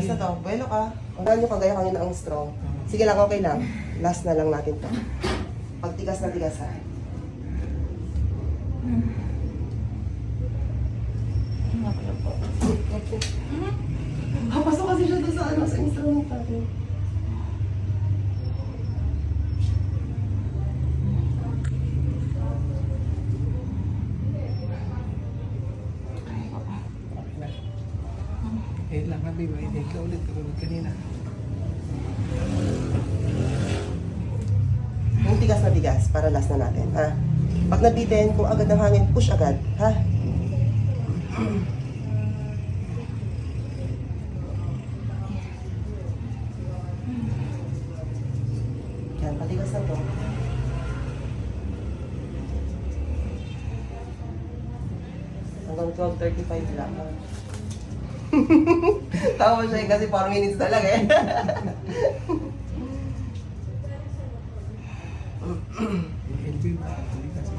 Matigas na to. Bueno ka. Huwag nyo kagaya kanina ang strong. Sige lang, okay lang. Last na lang natin to. Pagtigas na tigas ha. Pasok kasi siya doon sa instrument natin. Lang na baby, hindi ka ulit kanina. Yung tigas na tigas, para last na natin, ha? Pag nabitin, kung agad ng hangin, push agad, ha? Yan, patigas na to. Hanggang 12:35 lang, ha? Tawa siya kasi 4 minutes na lang eh. LB ba? Hindi kasi.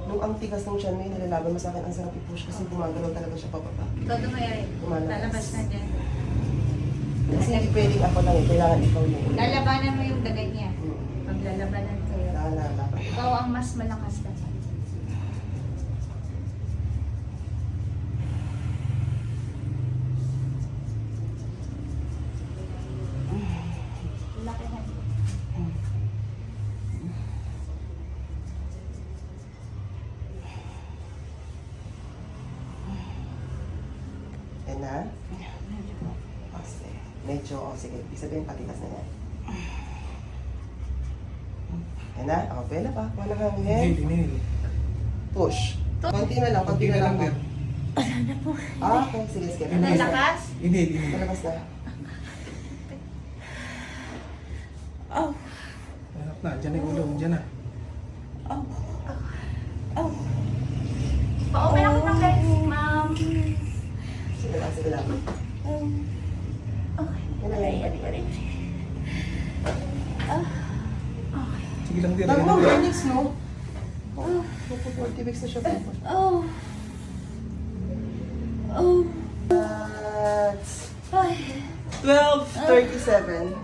Nung ang tigas ng tiyan mo yung nilalaban mo sa akin, ang sarap i-push kasi gumagalaw talaga siya pababa. Todo mo yan. Lalabas na dyan. Kasi hindi pwedeng ako lang eh, kailangan ikaw yung Lalabanan mo yung dagat niya. Maglalabanan kayo. lalaban. Ikaw ang mas malakas na. Laki na. Yan na? Kasi, medyo, sige, ibig sabihin patigas na yan. Yan na? O, pwede pa. Wala kang hangin. Push. Konti na lang, konti na lang. Okay, sige, sige. Ang Palabas na. lakas? Hindi. Palabas na. Oh. Hanap na, dyan na yung ulo, dyan na. Oh. Oh. Pa-open ako ng legs, ma'am. Sige lang, sige lang. Okay. Yan na yan. Sige lang din. Tama mo, Phoenix, no? Oh, 40 weeks na siya. Oh. Oh. That's Ay. 12:37.